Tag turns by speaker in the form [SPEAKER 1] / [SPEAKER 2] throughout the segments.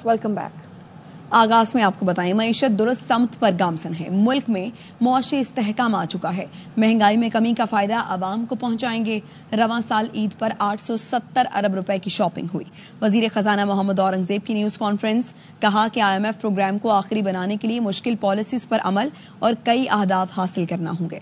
[SPEAKER 1] Welcome back.
[SPEAKER 2] आगाज में आपको बताएं, मईशत दुरुस्त समत पर गामसन है। मुल्क में मुआशी इस्तेहकाम आ चुका है। महंगाई में कमी का फायदा आवाम को पहुंचाएंगे। रवां साल ईद पर 870 अरब रुपए की शॉपिंग हुई। वजीर खजाना मोहम्मद औरंगजेब की न्यूज कॉन्फ्रेंस, कहा कि IMF प्रोग्राम को आखिरी बनाने के लिए मुश्किल पॉलिसीज पर अमल और कई अहदाफ हासिल करना होंगे।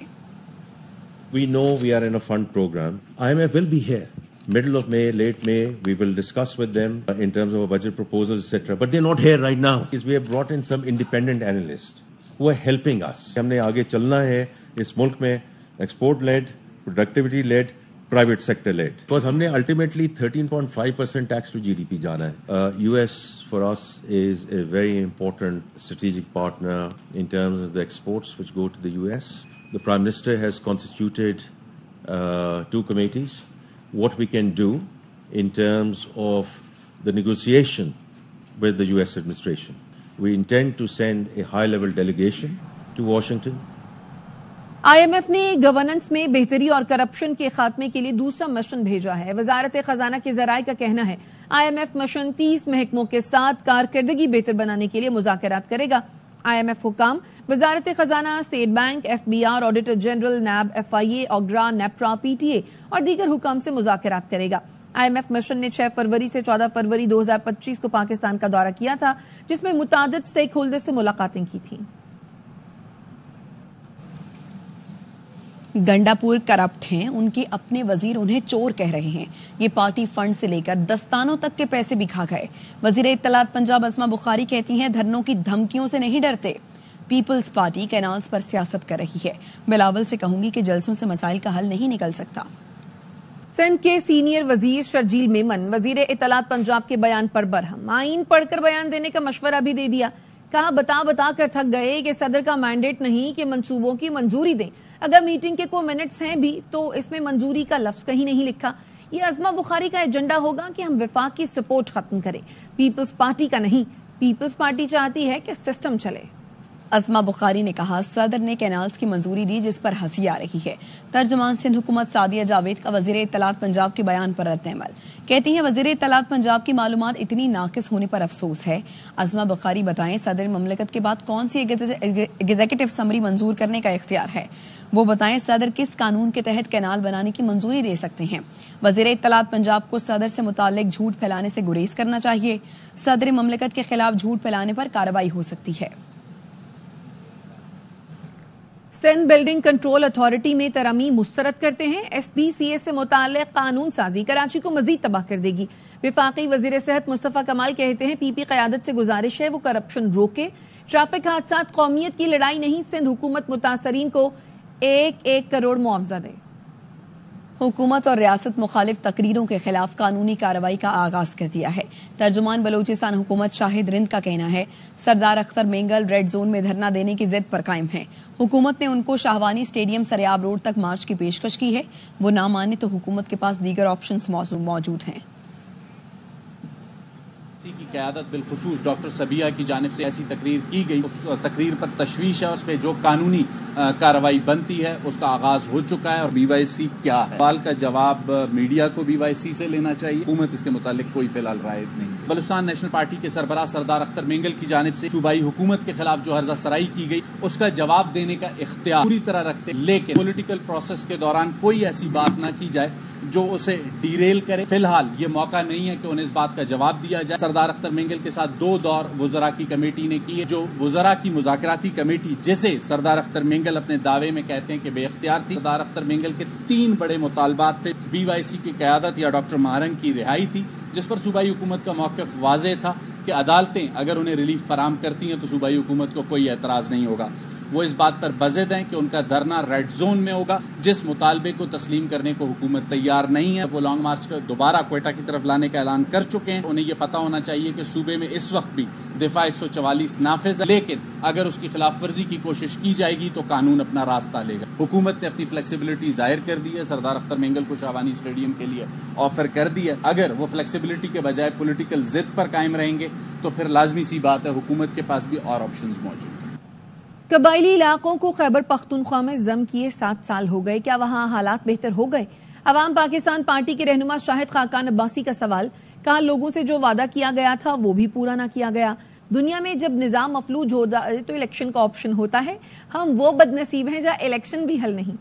[SPEAKER 3] We know we are in a fund program. IMF will be here. Middle of May, late May, we will discuss with them in terms of a budget proposal, etc. But they're not here right now. We have brought in some independent analysts who are helping us. हमने आगे चलना है इस मुल्क में export-led, productivity-led, private sector-led. Because हमने ultimately 13.5% tax to GDP जाना है. US for us is a very important strategic partner in terms of the exports which go to the US. The Prime Minister has constituted 2 committees. What we can do in terms of the negotiation with the US administration. We intend to send a high-level delegation to Washington.
[SPEAKER 1] IMF ने governance में बेहतरी और corruption के खात्मे के लिए दूसरा mission भेजा है। वजारत खजाना के जराये का कहना है IMF मिशन 30 महकमों के साथ कारकर्दगी बेहतर बनाने के लिए मुज़ाकरात करेगा। IMF हुकाम वजारत खजाना, state bank, FBR, auditor general, NAB, FIA, OGRA, NEPRA, PTA और दीगर हुकाम से मुज़ाकरात करेगा। IMF मिशन ने 6 फरवरी से 14 फरवरी 2025 को पाकिस्तान का दौरा किया था, जिसमें मुतादिद स्टेक होल्डर से मुलाकातें की थीं।
[SPEAKER 2] गंडापुर करप्ट हैं, उनके अपने वजीर उन्हें चोर कह रहे हैं। ये पार्टी फंड से लेकर दस्तानों तक के पैसे भी खा गए। वजीर इत्तलात पंजाब अस्मा बुखारी कहती हैं धरनों की धमकियों से नहीं डरते। पीपल्स पार्टी कैनाल्स पर सियासत कर रही है। बिलावल से कहूंगी कि जलसों से मसाइल का हल नहीं निकल सकता।
[SPEAKER 1] सिंध के सीनियर वजीर शर्जील मेमन वजीर इत्तलात पंजाब के बयान पर बरहम। आईन पढ़कर बयान देने का मशवरा भी दे दिया। कहा बता कर थक गए कि सदर का मैंडेट नहीं कि मंसूबों की मंजूरी दें। अगर मीटिंग के कोई मिनट्स हैं भी तो इसमें मंजूरी का लफ्ज कहीं नहीं लिखा। ये अज़मा बुखारी का एजेंडा होगा कि हम विफाक की सपोर्ट खत्म करें, पीपल्स पार्टी का नहीं। पीपल्स पार्टी चाहती है कि सिस्टम चले।
[SPEAKER 2] अज़मा बुखारी ने कहा सदर ने कैनाल्स की मंजूरी दी जिस पर हंसी आ रही है। तर्जुमान सिंध हुकूमत सादिया जावेद का वजीर इत्तलात पंजाब के बयान पर रद्द-ए-अमल। कहती हैं वजीर इत्तलात पंजाब की मालूमात इतनी नाकिस होने पर अफसोस है। अज़मा बुखारी बताएं सदर ममलकत के बाद कौन सी एग्जीक्यूटिव समरी मंजूर करने का इख्तियार है। वो बताएं सदर किस कानून के तहत कैनाल बनाने की मंजूरी दे सकते हैं। वजीर इत्तलात पंजाब को सदर से मुताल्लिक झूठ फैलाने से गुरेज करना चाहिए। सदर ममलकत के खिलाफ झूठ फैलाने पर कार्रवाई हो सकती है।
[SPEAKER 1] सिंध बिल्डिंग कंट्रोल अथॉरिटी में तरमीम मुस्तरद करते हैं। SBCA से मुताल्लिक कानून साजी कराची को मजीद तबाह कर देगी। विफाकी वजीर सेहत मुस्तफा कमाल कहते हैं PP क़यादत से गुजारिश है वो करप्शन रोके। ट्रैफिक हादसात कौमियत की लड़ाई नहीं, सिंध हुकूमत मुतासरीन को 1 करोड़ मुआवजा दे।
[SPEAKER 2] हुकूमत और रियासत मुखालिफ तकरीरों के खिलाफ कानूनी कार्रवाई का आगाज कर दिया है। तर्जुमान बलूचिस्तान हुकूमत शाहिद रिंद का कहना है सरदार अख्तर मेंगल रेड जोन में धरना देने की जिद पर कायम है। हुकूमत ने उनको शाहवानी स्टेडियम सरियाब रोड तक मार्च की पेशकश की है। वो ना माने तो हुकूमत के पास दीगर ऑप्शंस मौजूद हैं।
[SPEAKER 4] की क़यादत बिलखुसूस डॉक्टर सबिया की जानिब से ऐसी तकरीर की गई। उस तकरीर पर तशवीश है, उस पर जो कानूनी कार्रवाई बनती है उसका आगाज हो चुका है। और BYC क्या है, सवाल का जवाब मीडिया को BYC से लेना चाहिए। हुकूमत इसके मुतालिक कोई फिलहाल राय नहीं। बलूचिस्तान नेशनल पार्टी के सरबराह सरदार अख्तर मेंगल की जानिब से सूबाई हुकूमत के खिलाफ जो हर्जा सराई की गई उसका जवाब देने का इख्तियार पूरी तरह रखते, लेकिन पॉलिटिकल प्रोसेस के दौरान कोई ऐसी बात ना की जाए जो उसे डीरेल करे। फिलहाल ये मौका नहीं है कि उन्हें इस बात का जवाब दिया जाए। सरदार अख्तर मेंगल के साथ 2 दौर वुज़रा की कमेटी ने की है। जो वुज़रा की मुज़ाकराती कमेटी जिसे सरदार अख्तर मेंगल अपने दावे में कहते हैं कि बेख्तियार थी। सरदार अख्तर मेंगल के 3 बड़े मुतालबात थे। BYC की क़यादत या डॉक्टर महारंग की रिहाई थी, जिस पर सूबाई हुकूमत का मौक़िफ़ वाज़ेह था कि अदालतें अगर उन्हें रिलीफ फराम करती हैं तो सूबाई हुकूमत को कोई एतराज़ नहीं होगा। वो इस बात पर बज़द हैं कि उनका धरना रेड जोन में होगा, जिस मुतालबे को तस्लीम करने को हुकूमत तैयार नहीं है। वो लॉन्ग मार्च को दोबारा क्वेटा की तरफ लाने का ऐलान कर चुके हैं। उन्हें ये पता होना चाहिए कि सूबे में इस वक्त भी दिफा 144 नाफिज है, लेकिन अगर उसकी खिलाफ वर्जी की कोशिश की जाएगी तो कानून अपना रास्ता लेगा। हुकूमत ने अपनी फ्लेक्सिबिलिटी जाहिर कर दी है। सरदार अख्तर मेंगल को शाहवानी स्टेडियम के लिए ऑफर कर दी है। अगर वो फ्लेक्सिबिलिटी के बजाय पॉलिटिकल जिद पर कायम रहेंगे तो फिर लाजमी सी बात है हुकूमत के पास भी और ऑप्शंस मौजूद हैं।
[SPEAKER 1] कबायली इलाकों को खैबर पख्तूनख्वा में जम किए 7 साल हो गए, क्या वहां हालात बेहतर हो गए? عوام پاکستان پارٹی کے رہنما شاہد خاقان عباسی کا سوال، کہا لوگوں سے جو وعدہ کیا گیا تھا وہ بھی پورا نہ کیا گیا. دنیا میں جب نظام مفلوج ہو جائے تو الیکشن کا آپشن ہوتا ہے. ہم وہ بد نصیب ہیں جہاں الیکشن بھی حل نہیں.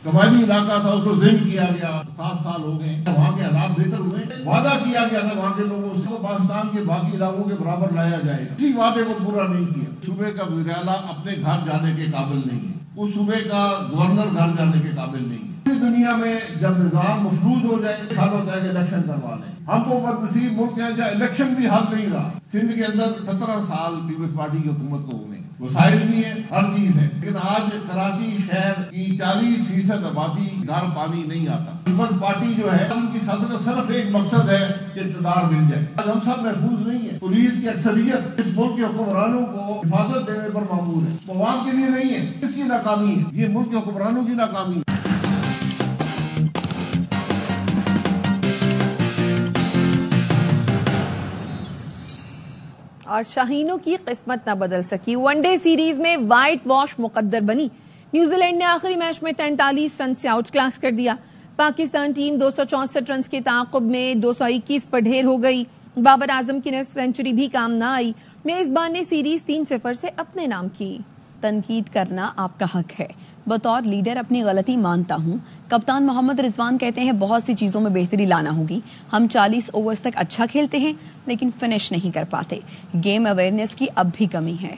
[SPEAKER 5] قبائلی علاقہ تھا اس کو ذم کیا گیا، 7 سال ہو گئے، وہاں کے حالات بہتر ہوئے. وعدہ کیا گیا تھا وہاں کے لوگوں سے پاکستان کے باقی علاقوں کے برابر لایا جائے گا، اسی وعدے کو پورا نہیں کیا. صوبے کا وزیر اعلیٰ اپنے گھر جانے کے قابل نہیں ہے، اس صوبے کا گورنر گھر جانے کے قابل نہیں ہے. دنیا میں جب نظام مفلوج ہو جائے حل ہوتا ہے کہ الیکشن کروا لیں. ہم تو بدنصیب ملک ہیں جہاں الیکشن بھی حل نہیں رہا. سندھ کے اندر 17 سال پیپلز پارٹی کی حکومت کو ہوئے، وسائل بھی ہیں، ہر چیز ہے، لیکن آج کراچی شہر کی 40% آبادی گھر پانی نہیں آتا. پیپلز پارٹی جو ہے ان کی سیاست کا صرف ایک مقصد ہے کہ اقتدار مل جائے. آج ہم سب محفوظ نہیں ہیں. پولیس کی اکثریت اس ملک کے حکمرانوں کو حفاظت دینے پر معمور ہے، عوام کے لیے نہیں ہے. کس کی ناکامی ہے؟ یہ ملک کے حکمرانوں کی ناکامی ہے.
[SPEAKER 1] اور شاہینوں کی قسمت نہ بدل سکی. ون ڈے سیریز میں وائٹ واش مقدر بنی. نیوزی لینڈ نے آخری میچ میں 43 رن سے آؤٹ کلاس کر دیا. پاکستان ٹیم 264 رنز کے تعاقب میں 221 پر ڈھیر ہو گئی. بابر اعظم کی نصف سینچری بھی کام نہ آئی. میزبان نے سیریز 3-0 سے اپنے نام کی.
[SPEAKER 2] تنقید کرنا آپ کا حق ہے، بطور لیڈر اپنی غلطی مانتا ہوں. کپتان محمد رضوان کہتے ہیں بہت سی چیزوں میں بہتری لانا ہوگی. ہم 40 اوورز تک اچھا کھیلتے ہیں لیکن فنش نہیں کر پاتے. گیم اویئرنیس کی اب بھی کمی ہے.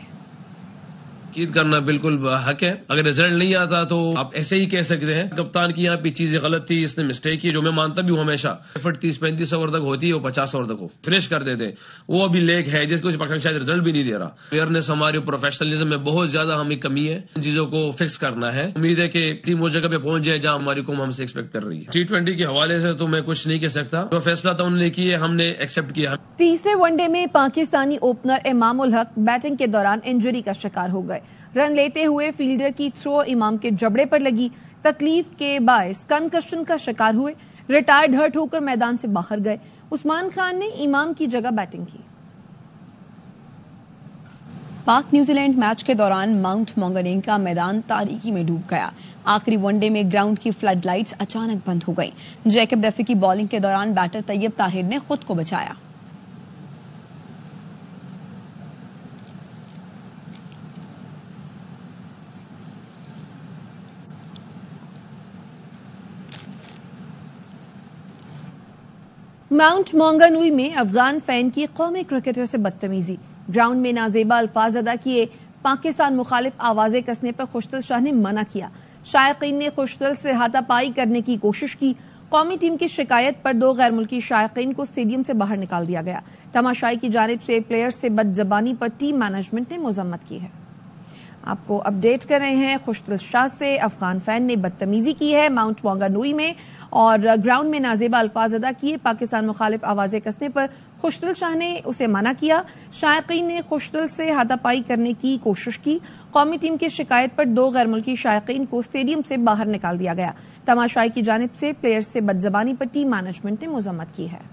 [SPEAKER 6] تنقید کرنا بالکل حق ہے. اگر رزلٹ نہیں آتا تو آپ ایسے ہی کہہ سکتے ہیں کپتان کی یہاں پہ چیزیں غلط تھی، اس نے مسٹیک کی، جو میں مانتا بھی ہوں. ہمیشہ ایفرٹ 30-35 اوور تک ہوتی ہے، وہ 50 اوور تک ہو فنش کر دیتے. وہ ابھی لیک ہے جس کو پاکستان شاید رزلٹ بھی نہیں دے رہا. فیئرنیس ہماری پروفیشنلزم میں بہت زیادہ ہمیں کمی ہے. ان چیزوں کو فکس کرنا ہے. امید ہے کہ ٹیم اس جگہ پہ پہنچ جائے جہاں ہماری قوم ہم سے ایکسپیکٹ کر رہی ہے. T20 کے حوالے سے تو میں کچھ نہیں کہہ سکتا. جو فیصلہ تھا انہوں نے کیا، ہم نے ایکسپٹ کیا.
[SPEAKER 1] تیسرے ون ڈے میں پاکستانی اوپنر امام الحق بیٹنگ کے دوران انجری کا شکار ہو گئے. رن لیتے ہوئے فیلڈر کی تھرو امام کے جبڑے پر لگی. تکلیف کے باعث کنکشن کا شکار ہوئے. ریٹائرڈ ہرٹ ہو کر میدان سے باہر گئے. عثمان خان نے امام کی جگہ بیٹنگ کی.
[SPEAKER 2] پاک نیوزی لینڈ میچ کے دوران ماؤنٹ مونگنگ کا میدان تاریکی میں ڈوب گیا. آخری ون ڈے میں گراؤنڈ کی فلڈ لائٹس اچانک بند ہو گئیں. جیکب ڈفی کی بالنگ کے دوران بیٹر طیب طاہر نے خود کو بچایا.
[SPEAKER 1] ماؤنٹ مونگنوئی میں افغان فین کی قومی کرکٹر سے بدتمیزی. گراؤنڈ میں نازیبا الفاظ ادا کیے. پاکستان مخالف آوازیں کسنے پر خوشدل شاہ نے منع کیا. شائقین نے خوشدل سے ہاتھا پائی کرنے کی کوشش کی. قومی ٹیم کی شکایت پر 2 غیر ملکی شائقین کو اسٹیڈیم سے باہر نکال دیا گیا. تماشائی کی جانب سے پلیئر سے بد زبانی پر ٹیم مینجمنٹ نے مذمت کی ہے. آپ کو اپڈیٹ کر رہے ہیں. خوشدل شاہ سے افغان فین نے بدتمیزی کی ہے ماؤنٹ مونگنوئی میں، اور گراؤنڈ میں نازیبا الفاظ ادا کیے. پاکستان مخالف آوازیں کسنے پر خوشدل شاہ نے اسے منع کیا. شائقین نے خوشدل سے ہاتھا پائی کرنے کی کوشش کی. قومی ٹیم کی شکایت پر 2 غیر ملکی شائقین کو اسٹیڈیم سے باہر نکال دیا گیا. تماشائی کی جانب سے پلیئر سے بد زبانی پر ٹیم مینجمنٹ نے مذمت کی ہے.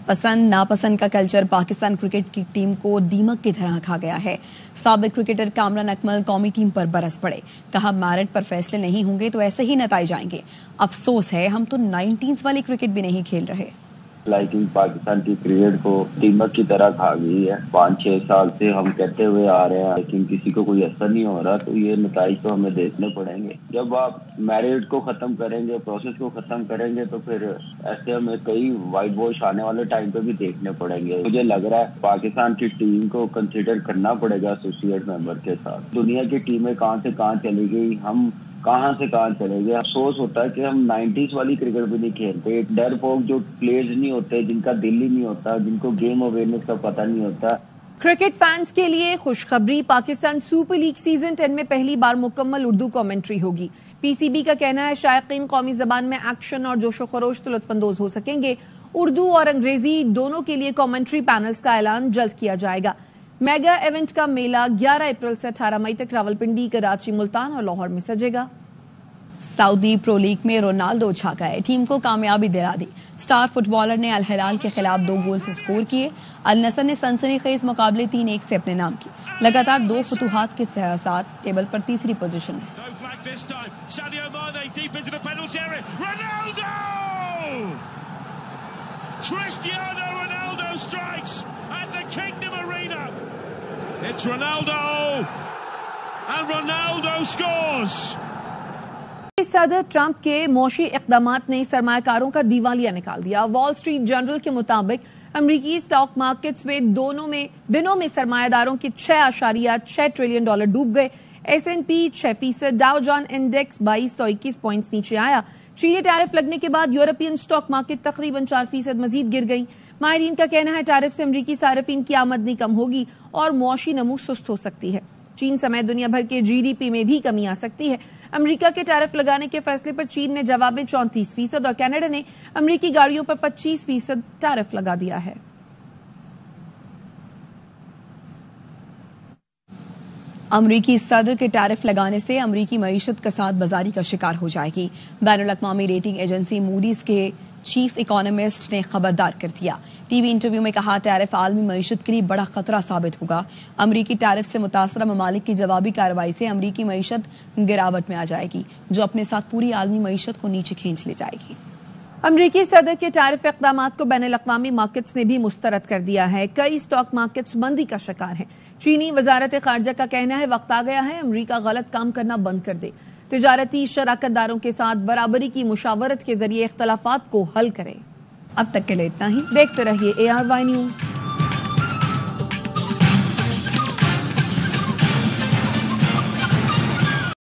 [SPEAKER 2] پسند ناپسند کا کلچر پاکستان کرکٹ کی ٹیم کو دیمک کی طرح کھا گیا ہے. سابق کرکٹر کامران اکمل قومی ٹیم پر برس پڑے. کہا میرٹ پر فیصلے نہیں ہوں گے تو ایسے ہی نتائج آئیں گے. افسوس ہے ہم تو 90s والی کرکٹ بھی نہیں کھیل رہے.
[SPEAKER 7] لیکن پاکستان کی کرکٹ کو دیمک کی طرح کھا گئی ہے. 5-6 سال سے ہم کہتے ہوئے آ رہے ہیں لیکن کسی کو کوئی اثر نہیں ہو رہا. تو یہ نتائج تو ہمیں دیکھنے پڑیں گے. جب آپ میرٹ کو ختم کریں گے، پروسیس کو ختم کریں گے، تو پھر ایسے ہمیں کئی وائٹ واش آنے والے ٹائم پہ بھی دیکھنے پڑیں گے. مجھے لگ رہا ہے پاکستان کی ٹیم کو کنسیڈر کرنا پڑے گا ایسوسیٹ ممبر کے ساتھ. دنیا کی ٹیمیں کہاں سے کہاں چلی گئی، ہم کہاں سے کہاں چلے گئے. افسوس ہوتا ہے کہ ہم 90s والی کرکٹ بھی نہیں کھیلتے. ڈر پوک جو پلیئرز نہیں ہوتے، جن کا دل ہی نہیں ہوتا، جن کو گیم اویئرنیس کا پتہ نہیں ہوتا.
[SPEAKER 1] کرکٹ فینس کے لیے خوشخبری. پاکستان سپر لیگ سیزن 10 میں پہلی بار مکمل اردو کامنٹری ہوگی. پی سی بی کا کہنا ہے شائقین قومی زبان میں ایکشن اور جوش و خروش سے لطف اندوز ہو سکیں گے. اردو اور انگریزی دونوں کے لیے کامنٹری پینلز کا اعلان جلد کیا جائے گا. میگا ایونٹ کا میلہ 11 اپریل سے 18 مئی تک راولپنڈی، کراچی، ملتان اور لاہور میں سجے گا.
[SPEAKER 2] सऊदी प्रो लीग में रोनाल्डो छा गए, टीम को कामयाबी दिला दी। स्टार फुटबॉलर ने अल हिलाल के खिलाफ 2 गोल से स्कोर किए। अल नसर ने सनसनीखेज मुकाबले 3-1 से अपने नाम की। लगातार 2 फतूहात के साथ टेबल पर तीसरी पोजीशन में।
[SPEAKER 8] Cristiano Ronaldo strikes at the Kingdom Arena. It's Ronaldo, and Ronaldo scores.
[SPEAKER 1] सदर ट्रंप के मौशी इक़दामात ने सरमायाकारों का दिवालिया निकाल दिया। वॉल स्ट्रीट जर्नल के मुताबिक अमरीकी स्टॉक मार्केट्स में दिनों में सरमायादारों के 6.6 ट्रिलियन डॉलर डूब गए। S&P 6%, Dow Jones index 2221 points नीचे आया। चीनी टैरिफ लगने के बाद यूरोपियन स्टॉक मार्केट तकरीबन 4% मजीद गिर गई। माहिरीन का कहना है टैरिफ से अमरीकी सार्फिन की आमदनी कम होगी और मुआशी नमू सुस्त हो सकती है। चीन समेत दुनिया भर के GDP में भी कमी आ सकती है। अमेरिका के टैरिफ लगाने के फैसले पर चीन ने जवाब में 34% और कनाडा ने अमेरिकी गाड़ियों पर 25% टैरिफ लगा दिया है।
[SPEAKER 2] अमरीकी सदर के टैरिफ लगाने से अमरीकी मईशत कसाद बाजारी का शिकार हो जाएगी। बैनुल-अक़वामी रेटिंग एजेंसी मूडीज के चीफ इकोनॉमिस्ट ने खबरदार कर दिया। टीवी इंटरव्यू में कहा टैरिफ आलमी मईशत के लिए बड़ा खतरा साबित होगा। अमरीकी टैरिफ से मुतासरा ममालिक की जवाबी कार्रवाई से अमरीकी मईशत गिरावट में आ जाएगी, जो अपने साथ पूरी आलमी मईशत को नीचे खींच ले जाएगी।
[SPEAKER 1] अमरीकी सदर के टैरिफ इक़दामात को बैनुल-अक़वामी मार्केट्स ने भी मुस्तरद कर दिया है। कई स्टॉक मार्केट्स मंदी का शिकार हैं। चीनी वजारत खारजा का कहना है वक्त आ गया है अमरीका गलत काम करना बंद कर दे, तिजारती शराकतदारों के साथ बराबरी की मुशावरत के जरिए इख्तलाफात को हल करे।
[SPEAKER 2] अब तक के लिए इतना ही।
[SPEAKER 1] देखते रहिए ARY न्यूज़।